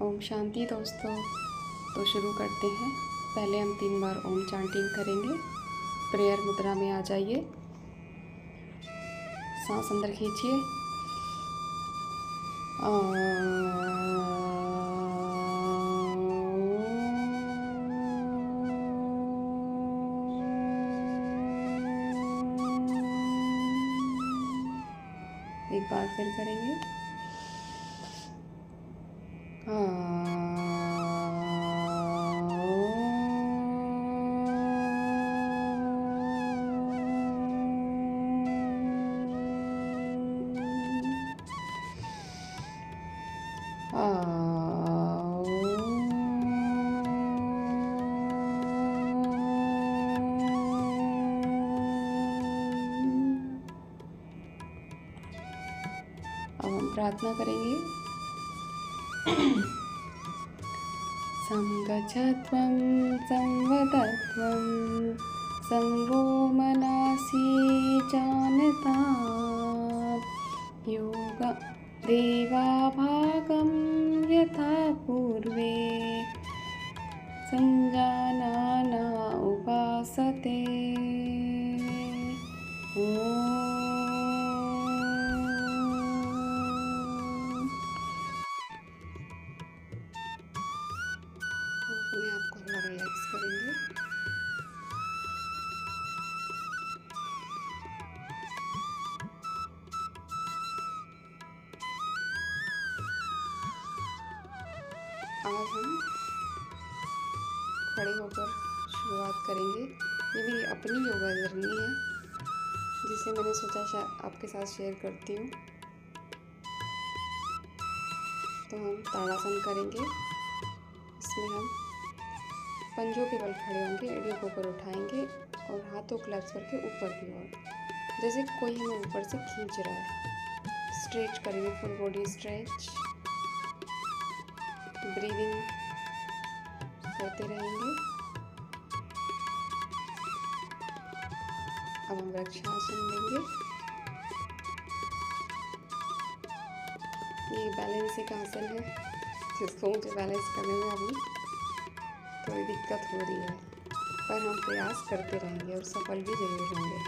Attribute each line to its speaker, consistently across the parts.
Speaker 1: ओम शांति दोस्तों। तो शुरू करते हैं। पहले हम 3 बार ओम चांटिंग करेंगे। प्रेयर मुद्रा में आ जाइए। सांस अंदर खींचिए। एक बार फिर करेंगे। अब हम प्रार्थना करेंगे। संगच्छत्वं संवदत्वं संगो मनासि जानता योग देवाभागं यथा पूर्वे संजानाना उपासते। अपने आप को थोड़ा रिलैक्स करेंगे। आज हम खड़े होकर शुरुआत करेंगे। ये मेरी अपनी योगा जर्नी है जिसे मैंने सोचा शायद आपके साथ शेयर करती हूँ। तो हम ताड़ासन करेंगे। इसमें हम पंजों के बल खड़े होंगे, एड़ियों को ऊपर उठाएंगे और हाथों को क्लैप्स करके ऊपर की ओर, जैसे कोई हमें ऊपर से खींच रहा है। स्ट्रेच करेंगे, फुल बॉडी स्ट्रेच। ब्रीदिंग करते रहेंगे। अब हम वृक्षासन लेंगे। ये बैलेंसिंग आसन है जिसको मुझे बैलेंस करने में अभी थोड़ी दिक्कत हो रही है, पर हम प्रयास करते रहेंगे और सफल भी जरूर होंगे।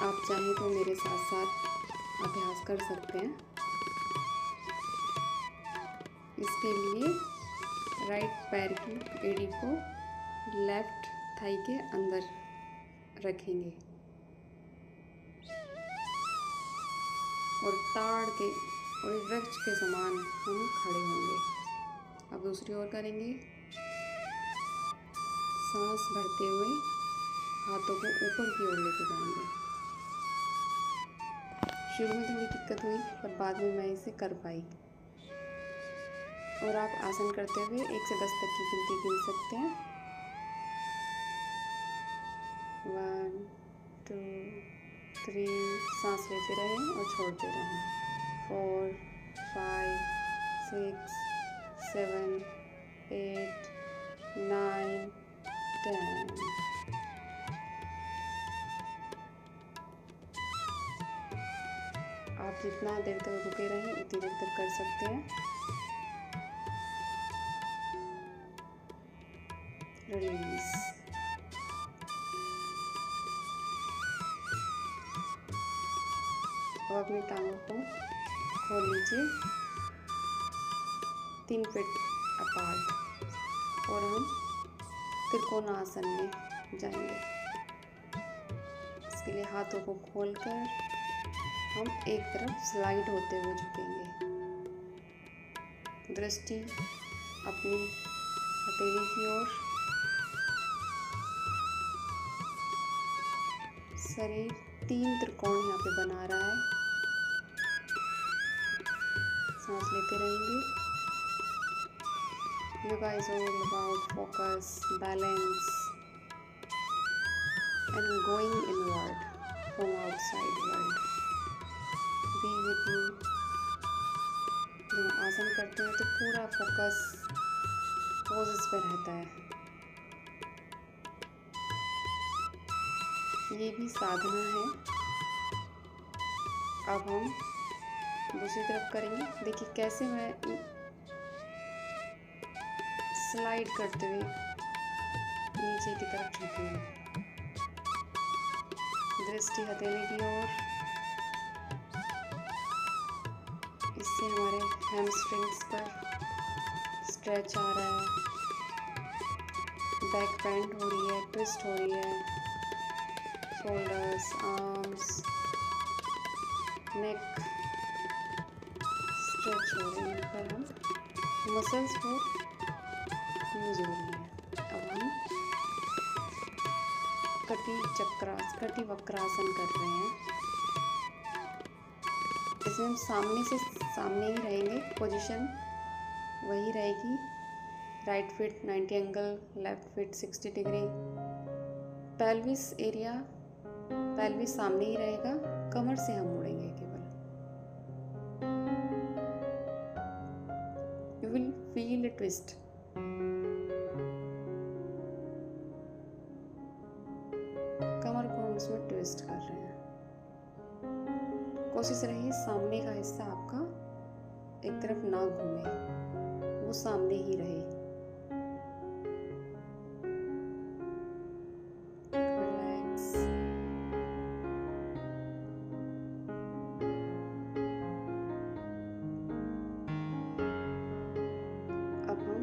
Speaker 1: आप चाहें तो मेरे साथ साथ अभ्यास कर सकते हैं। इसके लिए राइट पैर की एड़ी को लेफ्ट थाई के अंदर रखेंगे और ताड़ के और वृक्ष के समान हम खड़े होंगे। अब दूसरी ओर करेंगे। सांस भरते हुए हाथों को ऊपर की ओर लेके जाएंगे। शुरू में थोड़ी दिक्कत हुई पर बाद में मैं इसे कर पाई। और आप आसन करते हुए 1 से 10 तक की गिनती गिन सकते हैं। 1 2 3 सांस लेते रहें और छोड़ते रहें। 4 5 6 7 8 9 10। आप जितना देर तक रुके रहें उतनी देर तक कर सकते हैं। रिलीज। अब अपनी टांगों को खोल लीजिए 3 फीट अपार्ट और हम त्रिकोणासन में जाएंगे। इसके लिए हाथों को खोलकर हम एक तरफ स्लाइड होते हुए झुकेंगे। दृष्टि अपनी हथेली की ओर। शरीर 3 त्रिकोण यहाँ पे बना रहा है। सांस लेते रहेंगे। Yoga is all about focus, balance and going inward from outside world. Be with you. जब हम आसन करते हैं तो पूरा फोकस पोजेस पे रहता है। ये भी साधना है। अब हम दूसरी तरफ करेंगे। देखिए कैसे मैं स्लाइड करते हुए नीचे की तरफ झुकी हूँ, दृष्टि हथेली की ओर। इससे हमारे हैमस्ट्रिंग्स पर स्ट्रेच आ रहा है, बैक बेंड हो रही है, ट्विस्ट हो रही है, शोल्डर्स, आर्म्स, नेक स्ट्रेच हो रहे हैं, पर हम मसल्स को यूज हो रही है। अब हम कटी वक्रासन कर रहे हैं। इसमें हम सामने से सामने ही रहेंगे, पोजीशन वही रहेगी, right feet 90 angle, left feet 60 degree. Pelvis सामने ही रहेगा, कमर से हम मुड़ेंगे केवल। You will feel a twist. कमर को हम इसमें ट्विस्ट कर रहे हैं। कोशिश रही सामने का हिस्सा आपका एक तरफ ना घूमे, वो सामने ही रहे। रिलैक्स। अब हम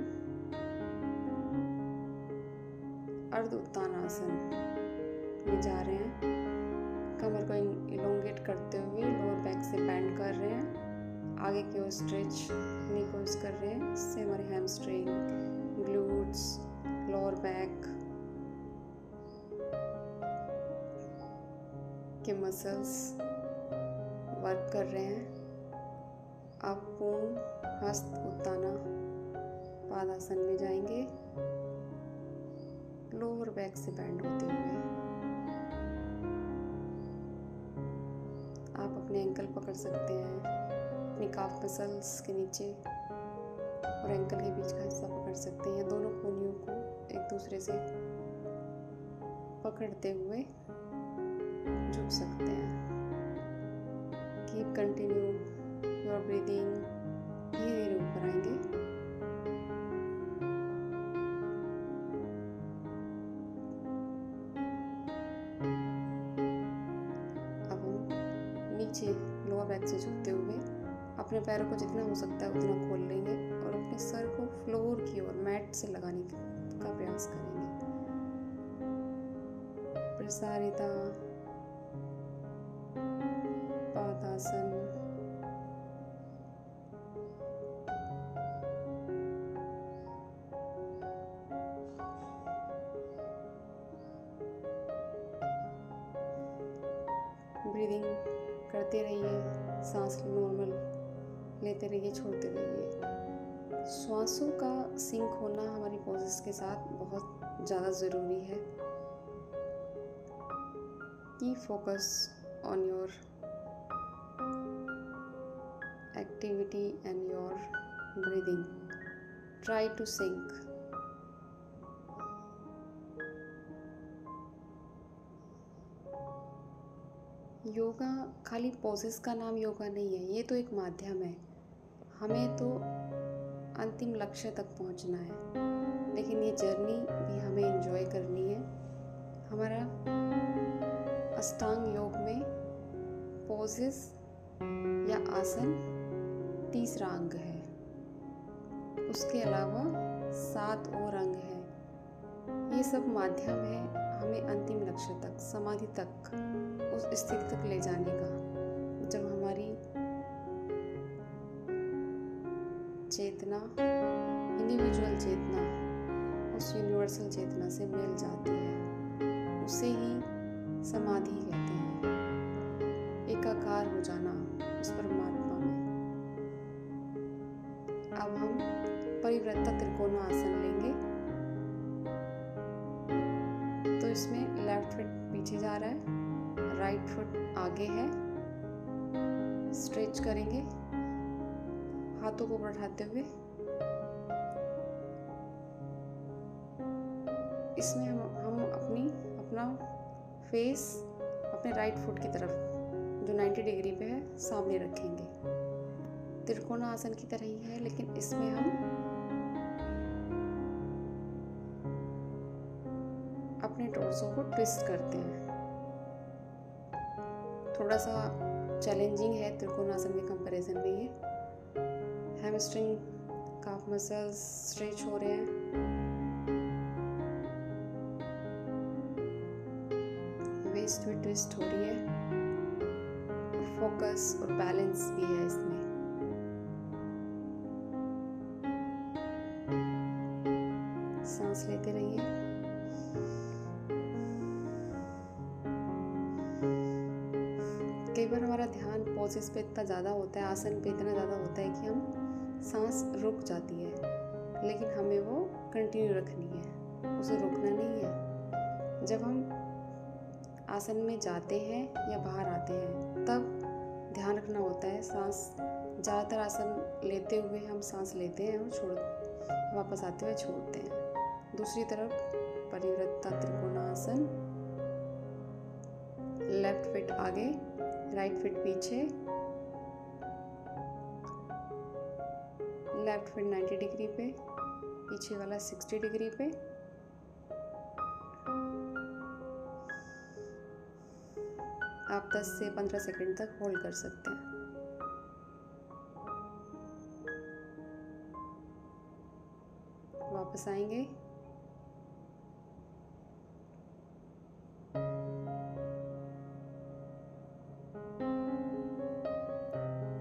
Speaker 1: अर्ध उत्तानासन में जा रहे हैं। कमर को इलोंगेट करते हुए लोअर बैक से बेंड कर रहे हैं, आगे की ओर स्ट्रेच करने की कोशिश कर रहे हैं। इससे हमारे हैमस्ट्रिंग, ग्लूट्स, लोअर बैक के मसल्स वर्क कर रहे हैं। आप पूर्ण हस्त उत्ताना पादासन में जाएंगे, लोअर बैक से बेंड होते हुए। आप अपने एंकल पकड़ सकते हैं, अपनी काफ मसल्स के नीचे और एंकल के बीच का हिस्सा पकड़ सकते हैं। दोनों कोहनियों को एक दूसरे से पकड़ते हुए झुक सकते हैं। Keep continue your breathing. धीरे धीरे ऊपर आएंगे। अब हम नीचे लोअर बैक से झुकते हुए अपने पैरों को जितना हो सकता है उतना खोल लेंगे और अपने सर को फ्लोर की ओर मैट से लगाने का प्रयास करेंगे। प्रसारिता पादासन। ब्रीदिंग करते रहिए, सांस नॉर्मल लेते रहिए, छोड़ते रहिए। श्वासों का सिंक होना हमारी पोजेस के साथ बहुत ज़्यादा ज़रूरी है। की focus on your activity and your breathing. Try to sync. Yoga खाली पोजेस का नाम योगा नहीं है, ये तो एक माध्यम है। हमें तो अंतिम लक्ष्य तक पहुंचना है, लेकिन ये जर्नी भी हमें एंजॉय करनी है। हमारा अष्टांग योग में पोजेस या आसन तीसरा अंग है, उसके अलावा 7 और अंग हैं। ये सब माध्यम है हमें अंतिम लक्ष्य तक, समाधि तक, उस स्थिति तक ले जाने का, जब हमारी चेतना, इंडिविजुअल चेतना उस यूनिवर्सल चेतना से मिल जाती है। उसे ही समाधि कहते हैं, एकाकार हो जाना उस परमात्मा में। अब हम परिवृत्ता त्रिकोणासन लेंगे। तो इसमें लेफ्ट फुट पीछे जा रहा है, राइट फुट आगे है। स्ट्रेच करेंगे हाथों को बढ़ाते हुए। इसमें हम अपना फेस अपने राइट फुट की तरफ जो 90 डिग्री पे है सामने रखेंगे। त्रिकोणासन की तरह ही है, लेकिन इसमें हम अपने टोर्सो को ट्विस्ट करते हैं। थोड़ा सा चैलेंजिंग है त्रिकोणासन के कंपैरिजन में ये। हैमस्ट्रिंग काफ मसल्स स्ट्रेच हो रहे हैं, वेस्ट भी ट्विस्ट हो रही है, और फोकस और बैलेंस भी है इसमें। सांस लेते रहिए। कई बार हमारा ध्यान पोजेस पे इतना ज़्यादा होता है, आसन पे इतना ज़्यादा होता है कि हम सांस रुक जाती है, लेकिन हमें वो कंटिन्यू रखनी है, उसे रोकना नहीं है। जब हम आसन में जाते हैं या बाहर आते हैं तब ध्यान रखना होता है सांस। ज़्यादातर आसन लेते हुए हम सांस लेते हैं और वापस आते हुए छोड़ते हैं। दूसरी तरफ परिवृत्ता त्रिकोणासन, लेफ्ट फिट आगे, राइट फिट पीछे, लेफ्ट फिट 90 डिग्री पे, पीछे वाला 60 डिग्री पे। आप 10 से 15 सेकंड तक होल्ड कर सकते हैं। वापस आएंगे।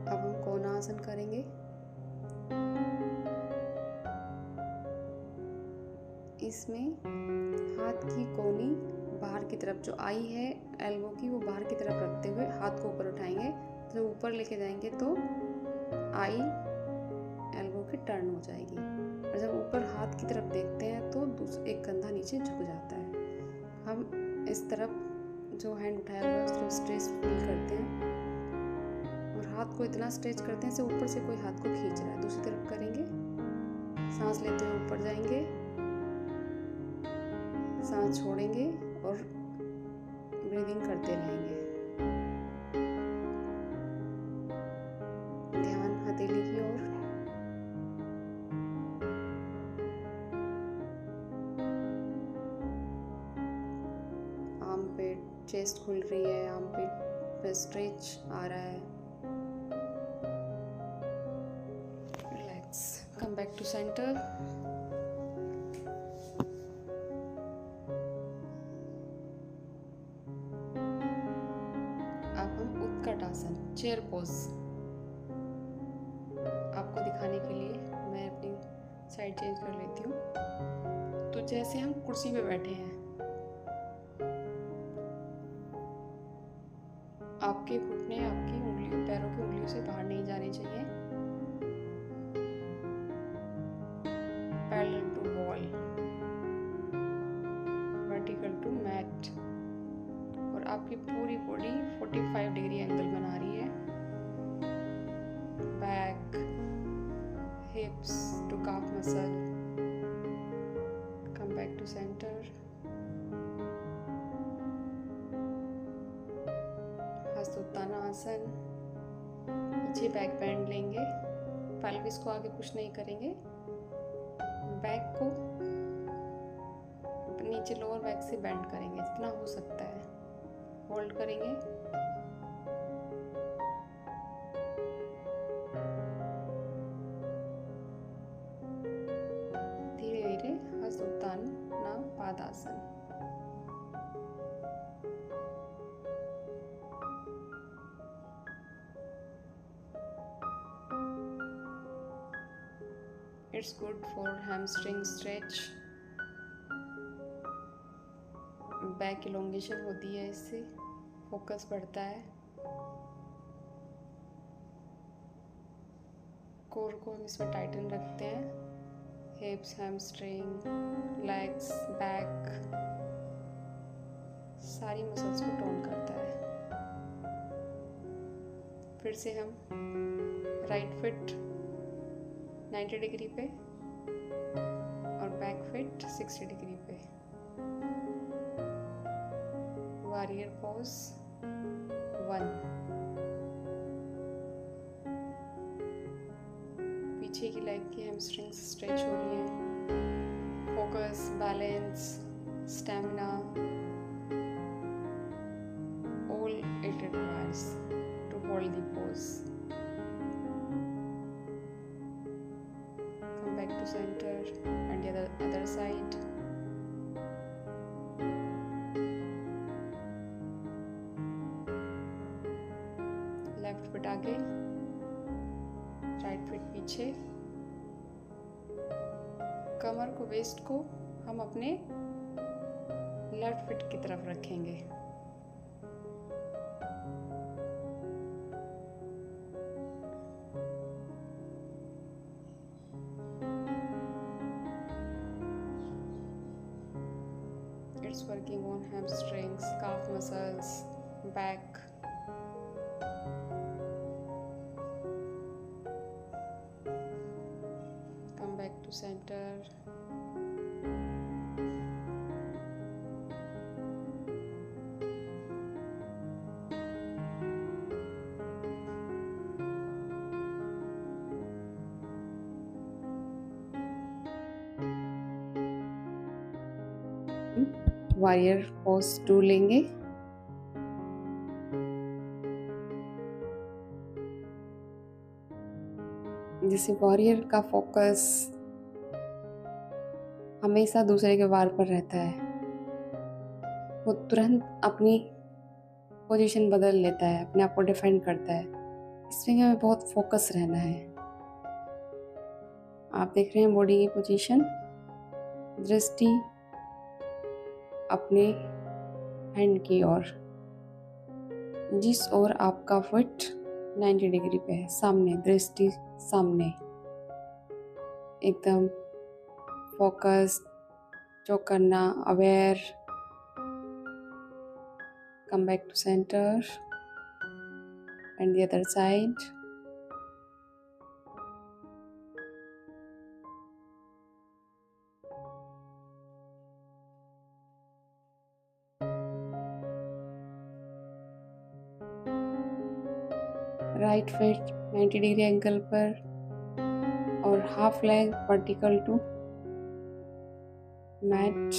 Speaker 1: अब हम कोणासन करेंगे। इसमें हाथ की कोनी बाहर की तरफ, जो आई है एल्बो की, वो बाहर की तरफ रखते हुए हाथ को ऊपर उठाएंगे। जब ऊपर लेके जाएंगे तो आई एल्बो की टर्न हो जाएगी, और जब ऊपर हाथ की तरफ देखते हैं तो एक कंधा नीचे झुक जाता है। हम इस तरफ जो हैंड उठाया हुआ है उस तरफ स्ट्रेच फील करते हैं, और हाथ को इतना स्ट्रेच करते हैं जैसे ऊपर से कोई हाथ को खींच रहा है। दूसरी तरफ करेंगे। सांस लेते हुए ऊपर जाएंगे, सांस छोड़ेंगे और ब्रीदिंग करते रहेंगे। ध्यान हथेली की ओर। आर्म पे चेस्ट खुल रही है, आर्म पे स्ट्रेच आ रहा है। Relax, come back to centre. Asana, chair pose. आपको दिखाने के लिए मैं अपनी साइड चेंज कर लेती हूँ। तो जैसे हम कुर्सी पे बैठे हैं, आपके घुटने आपकी उंगलियों, पैरों की उंगलियों से बाहर नहीं जाने चाहिए। Parallel to wall, vertical to mat, और आपकी पूरी बॉडी 45 डिग्री एंगल बना रही है। Back, hips to calf muscle. Come back to centre. हस्तोत्तानासन। पीछे बैक बेंड लेंगे, पेल्विस को आगे पुश नहीं करेंगे, बैक को नीचे लोअर बैक से बेंड करेंगे जितना हो सकता है। होल्ड करेंगे। धीरे धीरे हस्तोत्ताना Padasana. It's good for hamstring stretch. Back elongation होती है, इससे फोकस बढ़ता है। कोर को हम इसमें टाइटन रखते हैं। हिप्स, हैमस्ट्रिंग, लेग्स, बैक, सारी मसल्स को टोन करता है। फिर से हम राइट फिट 90 डिग्री पे और बैक फिट 60 डिग्री पे। वारियर पोज 1, पीछे की लेग की हैमस्ट्रिंग्स स्ट्रेच हो रही हैं। Focus, balance, stamina, all it requires to hold the pose. Come back to center and the other side. Left foot आगे, राइट फुट पीछे। कमर को, वेस्ट को हम अपने लेफ्ट फुट की तरफ रखेंगे। It's working on hamstrings, calf muscles, back. Come back to center. Warrior pose 2 लेंगे। जैसे वॉरियर का फोकस हमेशा दूसरे के वार पर रहता है, वो तुरंत अपनी पोजीशन बदल लेता है, अपने आप को डिफेंड करता है। इसमें हमें बहुत फोकस रहना है। आप देख रहे हैं बॉडी की पोजीशन, दृष्टि अपने हैंड की ओर, जिस ओर आपका फुट 90 डिग्री पे है, सामने, दृष्टि सामने, एकदम फोकस, जो करना, aware. Come back to centre and the other side. Right foot 90 degree angle पर और half leg vertical to mat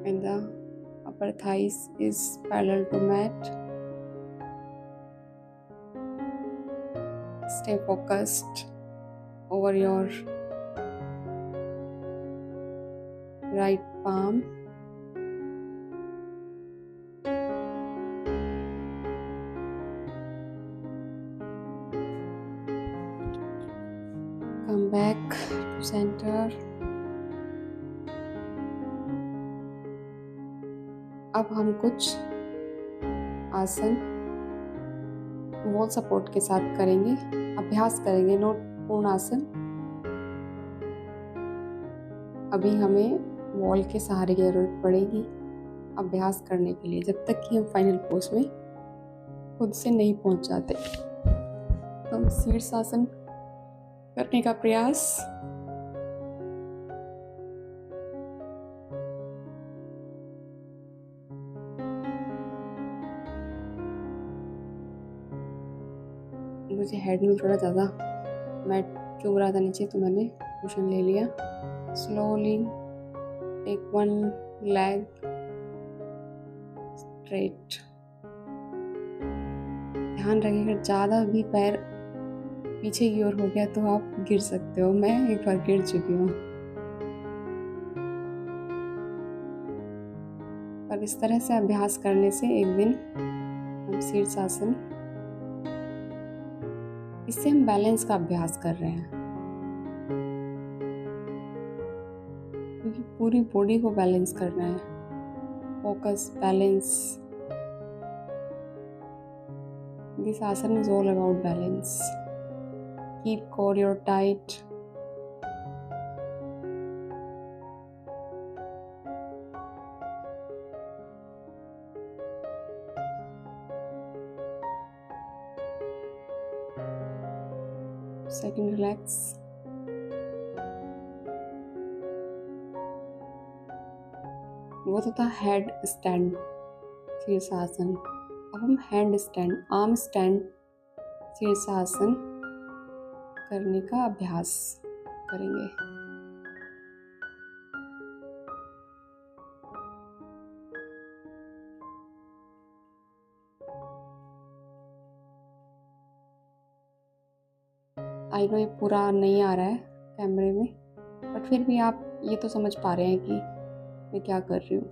Speaker 1: and the upper thighs is parallel to mat. Stay focused over your right palm. Come back to center. अब हम कुछ आसन wall support के साथ करेंगे, अभ्यास करेंगे, नोट पूर्ण आसन। अभी हमें वॉल के सहारे की जरूरत पड़ेगी अभ्यास करने के लिए, जब तक कि हम फाइनल पोज में खुद से नहीं पहुंच जाते। तो हम शीर्षासन करने का प्रयास। मुझे हेड में थोड़ा ज़्यादा मैट चुभ रहा था नीचे, तो मैंने कुशन ले लिया। Slowly take one leg straight. ध्यान रखिएगा, ज़्यादा भी पैर पीछे की ओर हो गया तो आप गिर सकते हो। मैं एक बार गिर चुकी हूँ। पर इस तरह से अभ्यास करने से एक दिन हम शीर्षासन, इससे हम बैलेंस का अभ्यास कर रहे हैं, क्योंकि पूरी बॉडी को बैलेंस करना है। Focus, balance. दिस आसन is all about balance. Keep core your tight. Second, relax. वो तो था हेड स्टैंड शीर्षासन। अब हम हैंड स्टैंड, आर्म स्टैंड शीर्षासन करने का अभ्यास करेंगे। आई नो ये पूरा नहीं आ रहा है कैमरे में, बट फिर भी आप ये तो समझ पा रहे हैं कि मैं क्या कर रही हूँ।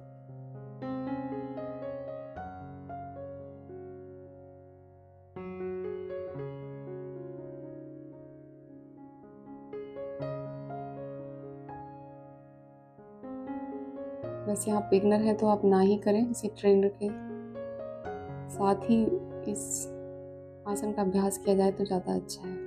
Speaker 1: वैसे आप बिगनर हैं तो आप ना ही करें, किसी ट्रेनर के साथ ही इस आसन का अभ्यास किया जाए तो ज़्यादा अच्छा है।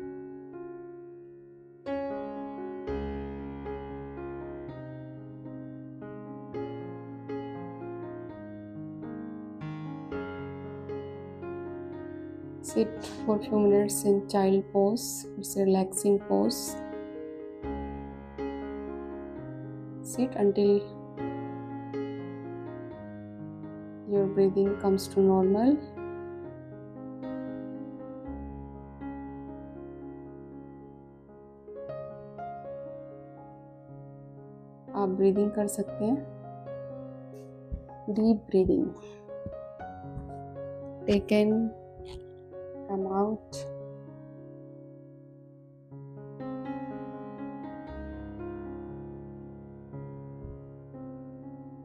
Speaker 1: Sit for a few minutes in child pose. It's a relaxing pose. Sit until your breathing comes to normal. आप ब्रीदिंग कर सकते हैं। Deep breathing, take in, come out.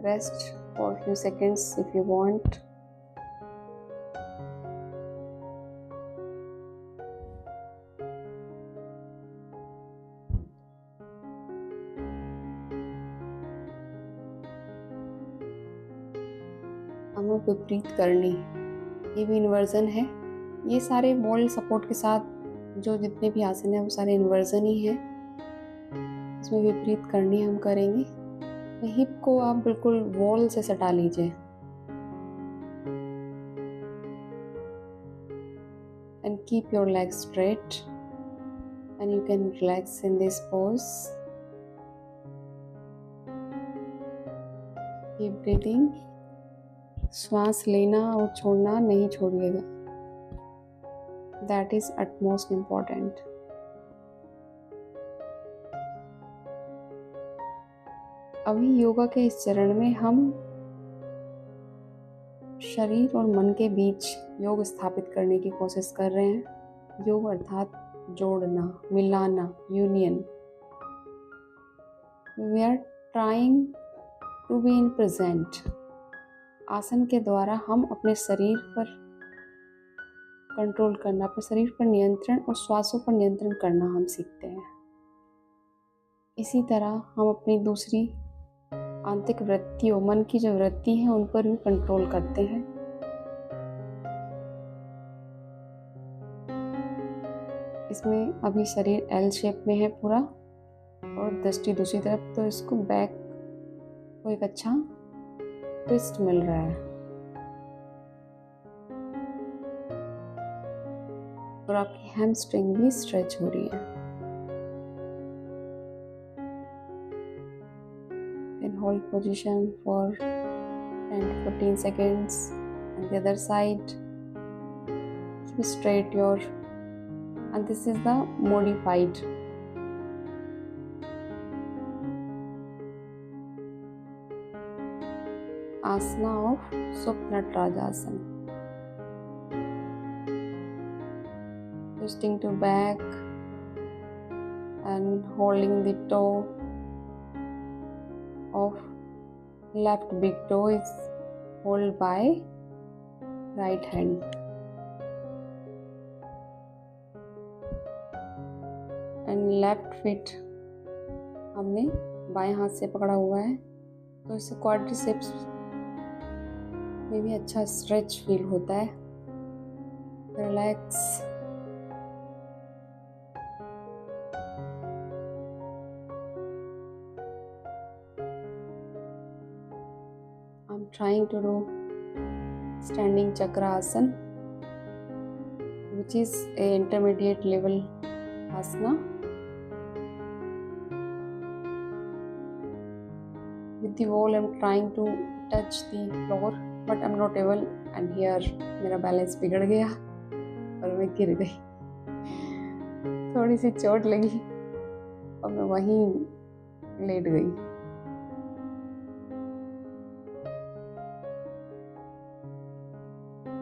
Speaker 1: Rest for a few seconds if you want. विपरीत करनी, ये भी inversion है। ये सारे वॉल सपोर्ट के साथ जो जितने भी आसन है वो सारे इन्वर्जन ही है। इसमें विपरीत करनी हम करेंगे। हिप को आप बिल्कुल वॉल से सटा लीजिए and keep your legs straight and you can relax in this pose. Keep breathing. श्वास लेना और छोड़ना नहीं छोड़िएगा, दैट इज अटमोस्ट इम्पॉर्टेंट। अभी योगा के इस चरण में हम शरीर और मन के बीच योग स्थापित करने की कोशिश कर रहे हैं। योग अर्थात जोड़ना, मिलाना, union. We are trying to be in present. आसन के द्वारा हम अपने शरीर पर कंट्रोल करना, अपने शरीर पर नियंत्रण और श्वासों पर नियंत्रण करना हम सीखते हैं। इसी तरह हम अपनी दूसरी आंतरिक वृत्तियों, मन की जो वृत्ति है उन पर भी कंट्रोल करते हैं। इसमें अभी शरीर एल शेप में है पूरा और दृष्टि दूसरी तरफ, तो इसको बैक को एक अच्छा ट्विस्ट मिल रहा है और आपकी हैमस्ट्रिंग भी स्ट्रेच हो रही है। In hold position for 10 to 15 seconds and the other side. Keep straight your, and this is the modified. Asana of Supnatrajasana. Twisting to back and holding the toe of left big toe is held by right hand. And left feet हमने बाएं हाथ से पकड़ा हुआ है, तो इससे quadriceps में भी अच्छा स्ट्रेच फील होता है। Relax. I'm trying to do standing chakra asana, which is a intermediate level asana. With the wall I'm trying to touch the floor, but I'm not able, and here मेरा balance बिगड़ गया और मैं गिर गई। थोड़ी सी चोट लगी और मैं वहीं लेट गई।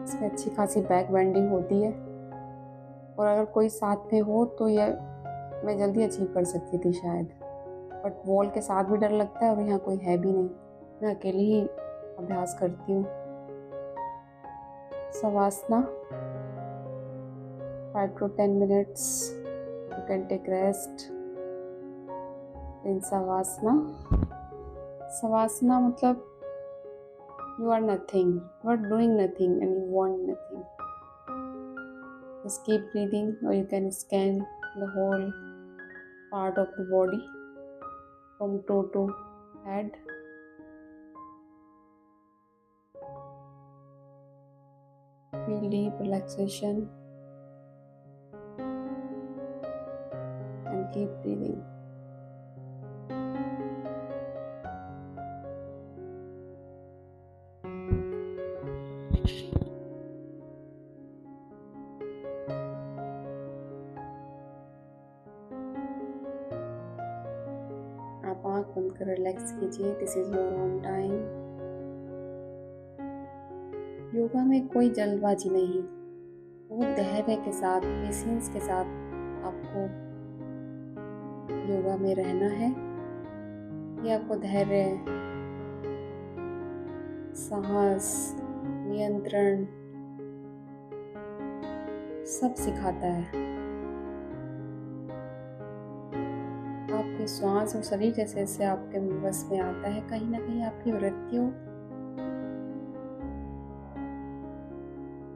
Speaker 1: इसमें अच्छी खासी बैक बेंडिंग होती है और अगर कोई साथ में हो तो यह मैं जल्दी अचीव कर सकती थी शायद, बट वॉल के साथ भी डर लगता है और यहाँ कोई है भी नहीं, मैं अकेली ही अभ्यास करती हूँ। शवासना 5 to 10 minutes, you can take rest in savasana मतलब you are nothing, you are doing nothing and you want nothing. Just keep breathing or you can scan the whole part of the body from toe to head. Feel deep relaxation and keep breathing. आप आँख बंद कर relax कीजिए। This is your own time. Yoga में कोई जल्दबाजी नहीं, बहुत धैर्य के साथ, पेशेंस के साथ आपको योगा में रहना है। ये आपको धैर्य, साहस, नियंत्रण सब सिखाता है। आपके श्वास और शरीर जैसे जैसे आपके बस में आता है, कहीं ना कहीं आपकी वृत्तियों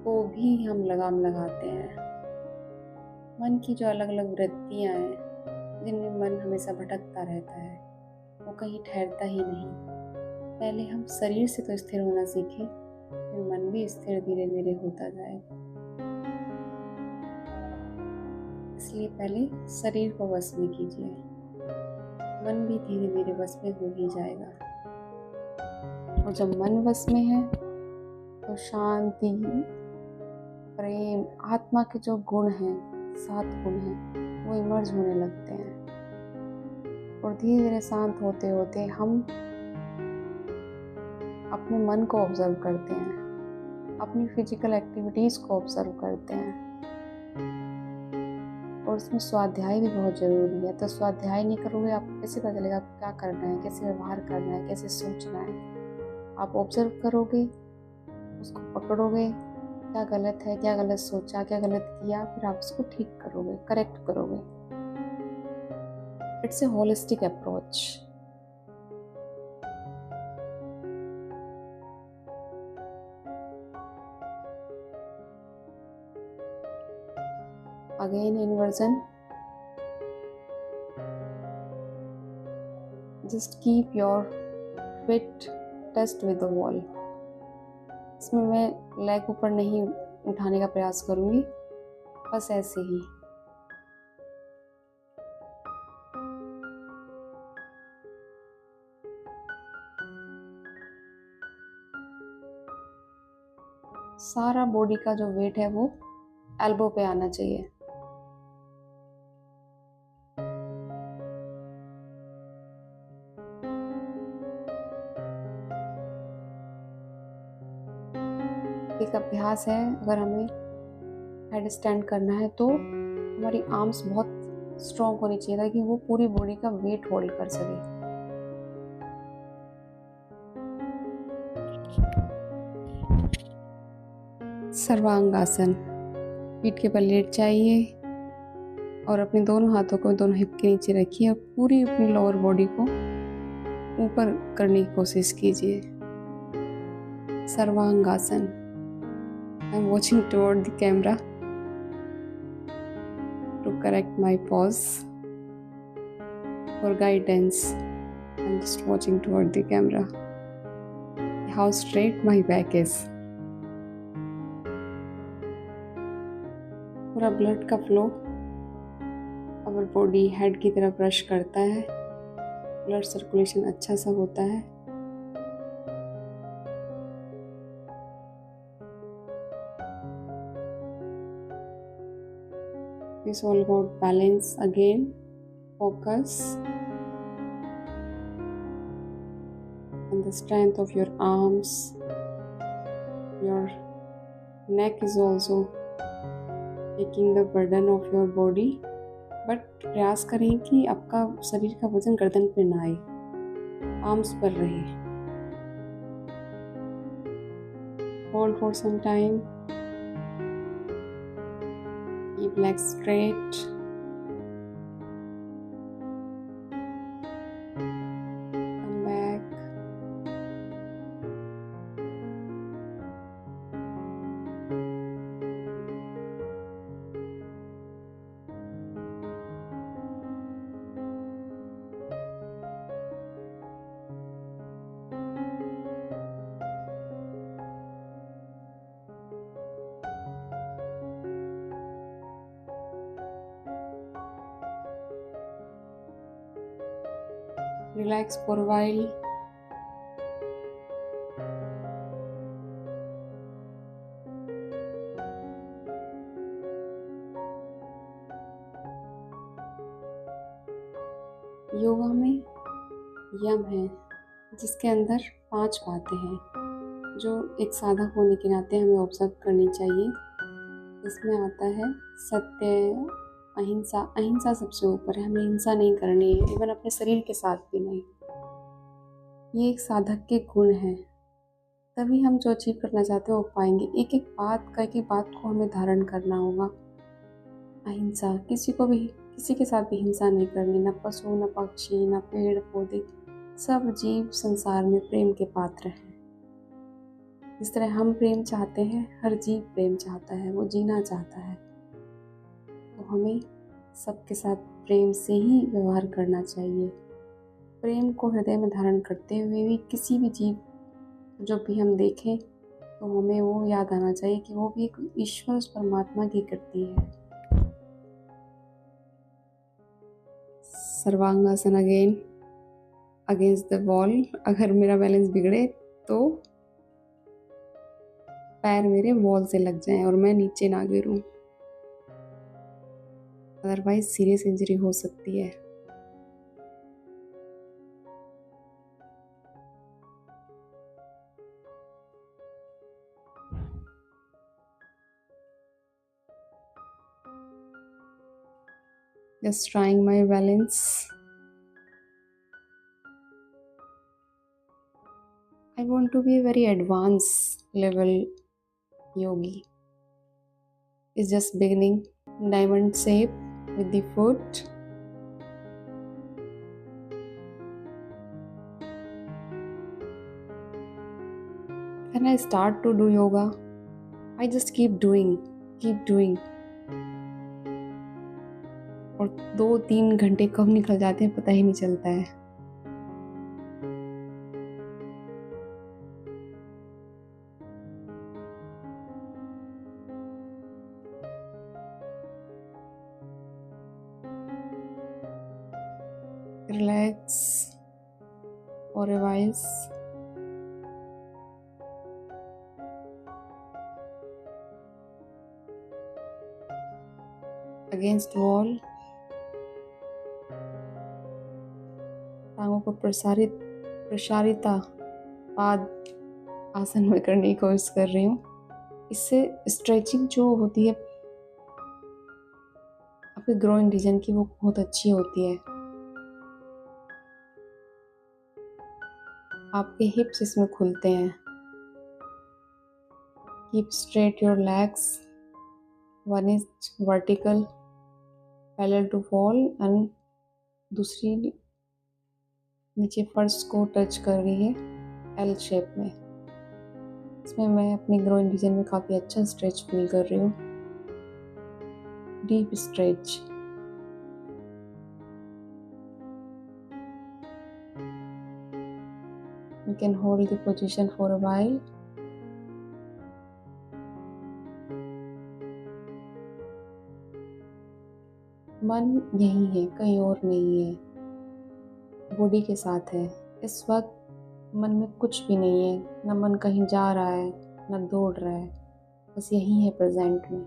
Speaker 1: को भी हम लगाम लगाते हैं। मन की जो अलग अलग वृत्तियां हैं, जिनमें मन हमेशा भटकता रहता है, वो कहीं ठहरता ही नहीं। पहले हम शरीर से तो स्थिर होना सीखें, फिर मन भी स्थिर धीरे धीरे होता जाएगा। इसलिए पहले शरीर को वश में कीजिए, मन भी धीरे धीरे वश में हो ही जाएगा। और जब मन वश में है तो शांति, प्रेम, आत्मा के जो गुण हैं, 7 गुण हैं, वो इमर्ज होने लगते हैं। और धीरे धीरे शांत होते होते हम अपने मन को ऑब्जर्व करते हैं, अपनी फिजिकल एक्टिविटीज़ को ऑब्जर्व करते हैं। और उसमें स्वाध्याय भी बहुत ज़रूरी है। तो स्वाध्याय नहीं करोगे, आपको कैसे पता चलेगा आपको क्या करना है, कैसे व्यवहार करना है, कैसे सोचना है। आप ऑब्जर्व करोगे, उसको पकड़ोगे, क्या गलत है, क्या गलत सोचा, क्या गलत किया, फिर आप उसको ठीक करोगे, करेक्ट करोगे। It's a holistic approach. Again inversion. Just keep your feet touched with the wall. इसमें मैं लेग ऊपर नहीं उठाने का प्रयास करूँगी, बस ऐसे ही। सारा बॉडी का जो वेट है वो एल्बो पे आना चाहिए। एक अभ्यास है, अगर हमें हेड स्टैंड करना है तो हमारी आर्म्स बहुत स्ट्रॉन्ग होनी चाहिए ताकि वो पूरी बॉडी का वेट होल्ड कर सके। सर्वांगासन। पीठ के बल लेट जाइए और अपने दोनों हाथों को दोनों हिप के नीचे रखिए और पूरी अपनी लोअर बॉडी को ऊपर करने की कोशिश कीजिए। Sarvangasana. I am watching toward the camera to correct my pose. For guidance, I'm just watching toward the camera. How straight my back is. पूरा ब्लड का फ्लो अवर बॉडी हेड की तरफ रश करता है, ब्लड सर्कुलेशन अच्छा सा होता है। It's all about balance again. Focus on the strength of your arms. Your neck is also taking the burden of your body. But प्रयास करें कि आपका शरीर का वजन गर्दन पे ना आए, आर्म्स पर रहे. Hold for some time. Keep legs straight. Come back. Relax for a while. Yoga में यम है जिसके अंदर 5 बातें हैं जो एक साधक होने के नाते हमें ऑब्जर्व करनी चाहिए. इसमें आता है सत्य, अहिंसा. अहिंसा सबसे ऊपर है, हमें हिंसा नहीं करनी है, इवन अपने शरीर के साथ भी नहीं. ये एक साधक के गुण हैं, तभी हम जो अचीव करना चाहते हैं वो पाएंगे. एक एक बात को हमें धारण करना होगा. अहिंसा, किसी के साथ भी हिंसा नहीं करनी, न पशु, न पक्षी, न पेड़ पौधे. सब जीव संसार में प्रेम के पात्र हैं. जिस तरह हम प्रेम चाहते हैं, हर जीव प्रेम चाहता है, वो जीना चाहता है. तो हमें सबके साथ प्रेम से ही व्यवहार करना चाहिए. प्रेम को हृदय में धारण करते हुए भी किसी भी जीव जो भी हम देखें तो हमें वो याद आना चाहिए कि वो भी एक ईश्वर, उस परमात्मा की कृति है. Sarvangasana again against the wall. अगर मेरा बैलेंस बिगड़े तो पैर मेरे वॉल से लग जाएं और मैं नीचे ना गिरूं, अदरवाइज सीरियस इंजरी हो सकती है. Just trying my balance. I want to be a very advanced level yogi. It's just beginning. Diamond shape with the foot. When I start to do yoga, I just keep doing. और 2-3 घंटे कब निकल जाते हैं पता ही नहीं चलता है. Relax for a while. Against wall. टांगों को प्रसारिता पाद आसन में करने की कोशिश कर रही हूँ. इससे स्ट्रेचिंग जो होती है आपके ग्रोइंग रीजन की, वो बहुत अच्छी होती है. आपके हिप्स इसमें खुलते हैं. Keep straight your legs. One is vertical parallel to wall and दूसरी नीचे फर्श को टच कर रही है एल शेप में. इसमें मैं अपनी ग्रोइंग रीजन में काफ़ी अच्छा स्ट्रेच फील कर रही हूँ. Deep stretch. You can hold the position for a while. मन यही है, कहीं और नहीं है, बॉडी के साथ है. इस वक्त मन में कुछ भी नहीं है, न मन कहीं जा रहा है न दौड़ रहा है, बस यही है प्रेजेंट में.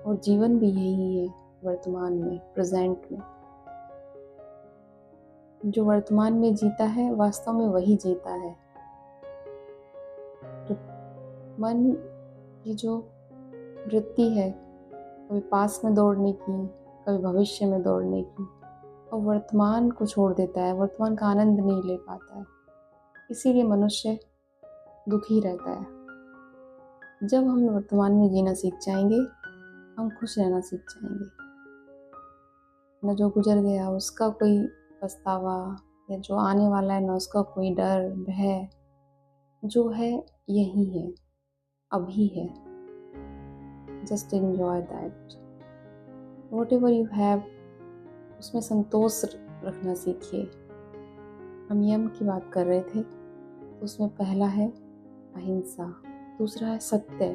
Speaker 1: और जीवन भी यही है, वर्तमान में, प्रेजेंट में। जो वर्तमान में जीता है वास्तव में वही जीता है। तो मन की जो वृत्ति है कभी पास्ट में दौड़ने की, कभी भविष्य में दौड़ने की, और वर्तमान को छोड़ देता है, वर्तमान का आनंद नहीं ले पाता है। इसीलिए मनुष्य दुखी रहता है। जब हम वर्तमान में जीना सीख जाएंगे, हम खुश रहना सीख जाएंगे। न जो गुजर गया उसका कोई पछतावा, या जो आने वाला है न उसका कोई डर भय। जो है यही है, अभी है। Just enjoy that. What ever you have, उसमें संतोष रखना सीखिए। हम यम की बात कर रहे थे, तो उसमें पहला है अहिंसा, दूसरा है सत्य।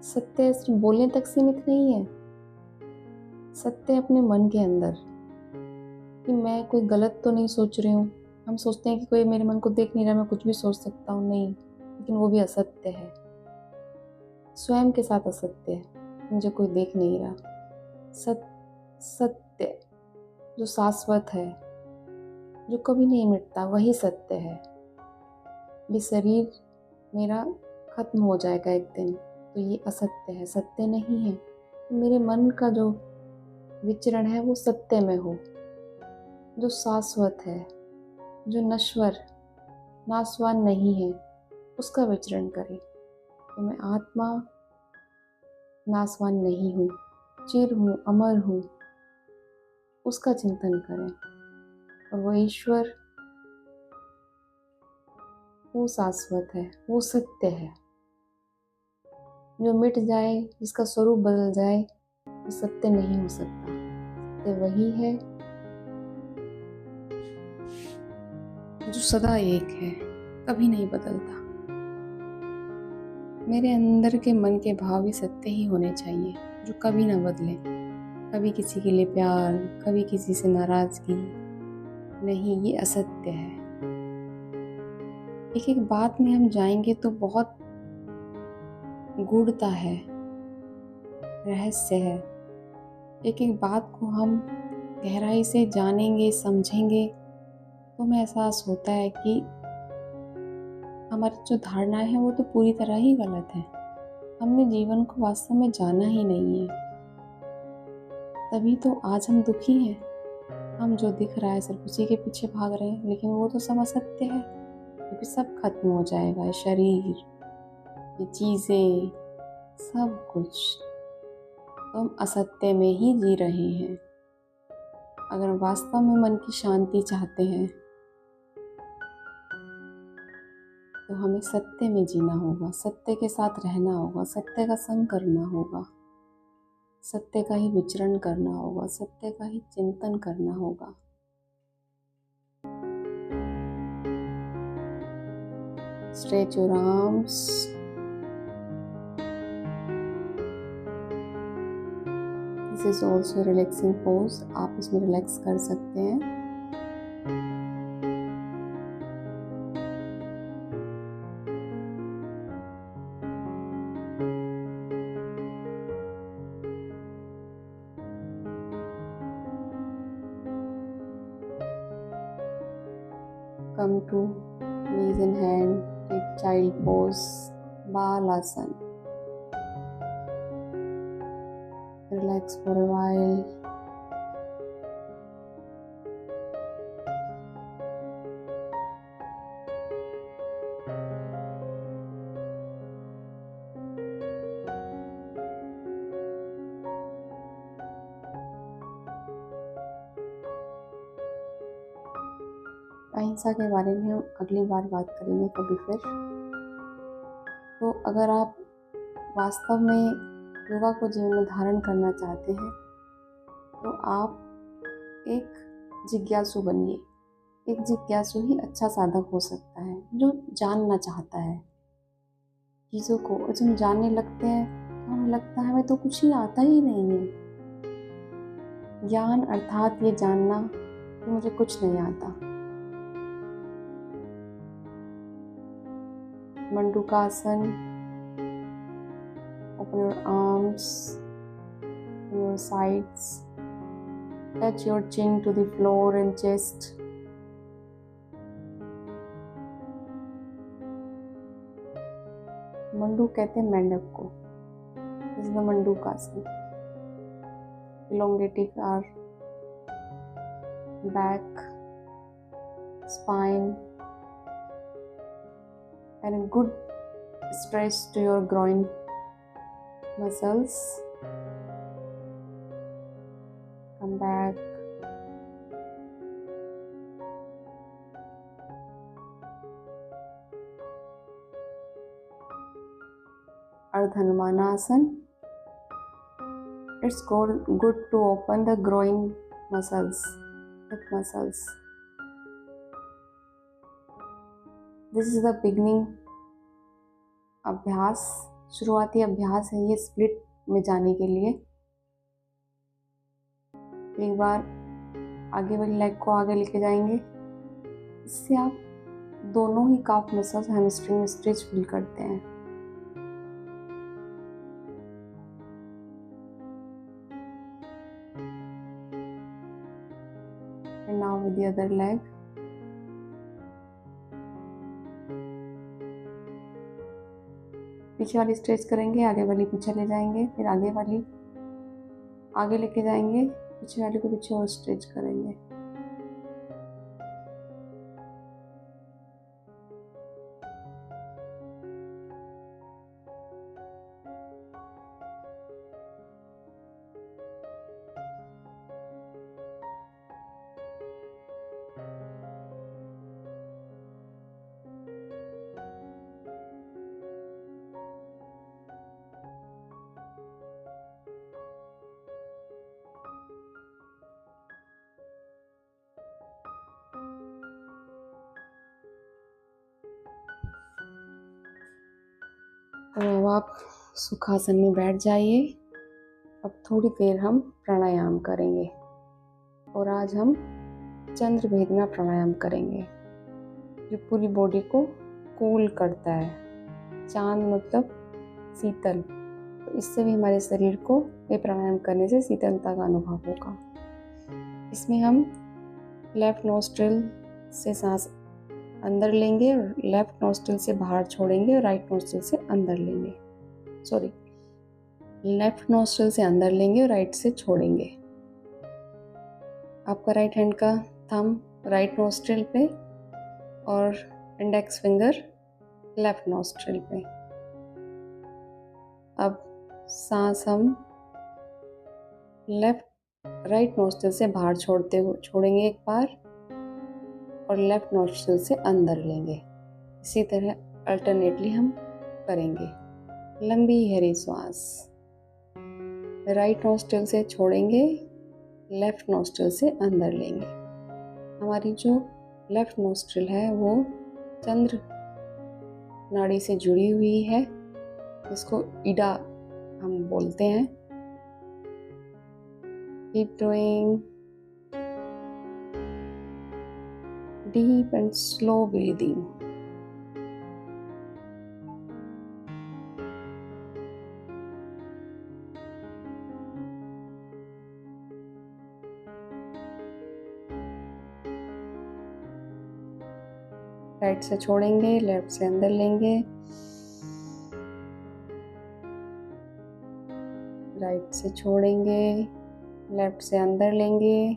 Speaker 1: सत्य सिर्फ बोलने तक सीमित नहीं है। सत्य अपने मन के अंदर, कि मैं कोई गलत तो नहीं सोच रही हूँ। हम सोचते हैं कि कोई मेरे मन को देख नहीं रहा, मैं कुछ भी सोच सकता हूँ, नहीं, लेकिन वो भी असत्य है। स्वयं के साथ असत्य है, मुझे कोई देख नहीं रहा। सत्य जो शाश्वत है, जो कभी नहीं मिटता, वही सत्य है। ये शरीर मेरा खत्म हो जाएगा एक दिन, तो ये असत्य है, सत्य नहीं है। मेरे मन का जो विचरण है वो सत्य में हो, जो शाश्वत है, जो नश्वर नाशवान नहीं है, उसका विचरण करें। तो मैं आत्मा नाशवान नहीं हूँ, चिर हूँ, अमर हूँ, उसका चिंतन करें। और वो ईश्वर, वो शाश्वत है, वो सत्य है। जो मिट जाए, जिसका स्वरूप बदल जाए, वो सत्य नहीं हो सकता। सत्य वही है जो सदा एक है, कभी नहीं बदलता। मेरे अंदर के मन के भाव भी सत्य ही होने चाहिए, जो कभी ना बदले। कभी किसी के लिए प्यार, कभी किसी से नाराजगी नहीं, ये असत्य है। एक एक बात में हम जाएंगे तो बहुत गूढ़ता है, रहस्य है। एक एक बात को हम गहराई से जानेंगे, समझेंगे, तो हमें एहसास होता है कि हमारी जो धारणाएं हैं वो तो पूरी तरह ही गलत है। हमने जीवन को वास्तव में जाना ही नहीं है, तभी तो आज हम दुखी हैं। हम जो दिख रहा है सिर्फ उसी के पीछे भाग रहे हैं, लेकिन वो तो सब असत्य है। क्योंकि सब खत्म हो जाएगा, ये शरीर, ये चीज़ें, सब कुछ। तो हम असत्य में ही जी रहे हैं। अगर वास्तव में मन की शांति चाहते हैं तो हमें सत्य में जीना होगा, सत्य के साथ रहना होगा, सत्य का संग करना होगा, सत्य का ही विचरण करना होगा, सत्य का ही चिंतन करना होगा। Stretch your arms, this is also relaxing pose. आप इसमें रिलैक्स कर सकते हैं। Come to knees in hand, take child pose, Balasana. Relax for a while. अहिंसा के बारे में हम अगली बार बात करेंगे कभी फिर। तो अगर आप वास्तव में योगा को जीवन में धारण करना चाहते हैं तो आप एक जिज्ञासु बनिए। एक जिज्ञासु ही अच्छा साधक हो सकता है, जो जानना चाहता है चीज़ों को। और जब हम जानने लगते हैं तो हमें लगता है हमें तो कुछ ही आता ही नहीं है। ज्ञान अर्थात ये जानना कि मुझे कुछ नहीं आता। Mandukasana. Open your arms, your sides. Touch your chin to the floor and chest. मंडूक कहते हैं मेंढक को. This is the Mandukasana. Elongating our back, spine, and a good stretch to your groin muscles. Come back. Ardhanumanasana. It's good to open the groin muscles, hip muscles. This is the beginning अभ्यास, शुरुआती अभ्यास है ये split में जाने के लिए. एक बार आगे वाली लेग को आगे लेके जाएंगे. इससे आप दोनों ही काफ मसल्स हैमस्ट्रिंग में स्ट्रेच फील करते हैं. And now with the other leg. पीछे वाली स्ट्रेच करेंगे, आगे वाली पीछे ले जाएंगे, फिर आगे वाली आगे लेके जाएंगे, पीछे वाली को पीछे और स्ट्रेच करेंगे. अब आप सुखासन में बैठ जाइए. अब थोड़ी देर हम प्राणायाम करेंगे और आज हम चंद्र भेदना प्राणायाम करेंगे जो पूरी बॉडी को कूल करता है. चांद मतलब शीतल, तो इससे भी हमारे शरीर को ये प्राणायाम करने से शीतलता का अनुभव होगा. इसमें हम लेफ्ट नोस्ट्रिल से सांस अंदर लेंगे और लेफ्ट नोस्ट्रिल से बाहर छोड़ेंगे और राइट नोस्ट्रिल से अंदर लेंगे. लेफ्ट नोस्ट्रिल से अंदर लेंगे और राइट से छोड़ेंगे. आपका राइट हैंड का थंब राइट नोस्ट्रिल पे और इंडेक्स फिंगर लेफ्ट नोस्ट्रिल पे. अब सांस हम राइट नोस्ट्रिल से बाहर छोड़ेंगे एक बार और लेफ्ट नोस्ट्रिल से अंदर लेंगे. इसी तरह अल्टरनेटली हम करेंगे. लंबी गहरी श्वास राइट नोस्ट्रिल से छोड़ेंगे, लेफ्ट नोस्ट्रिल से अंदर लेंगे. हमारी जो लेफ्ट नोस्ट्रिल है वो चंद्र नाड़ी से जुड़ी हुई है, जिसको ईडा हम बोलते हैं. Keep doing deep and slow breathing. Right से छोड़ेंगे, लेफ्ट से अंदर लेंगे. राइट से छोड़ेंगे, लेफ्ट से अंदर लेंगे.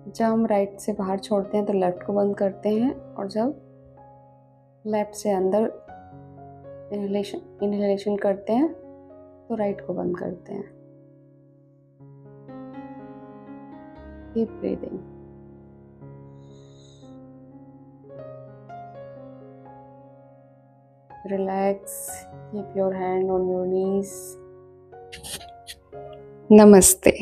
Speaker 1: जब हम राइट से बाहर छोड़ते हैं तो लेफ्ट को बंद करते हैं और जब लेफ्ट से अंदर इनहेलेशन करते हैं तो राइट को बंद करते हैं. Keep breathing. Relax. Keep your hand on your knees. नमस्ते.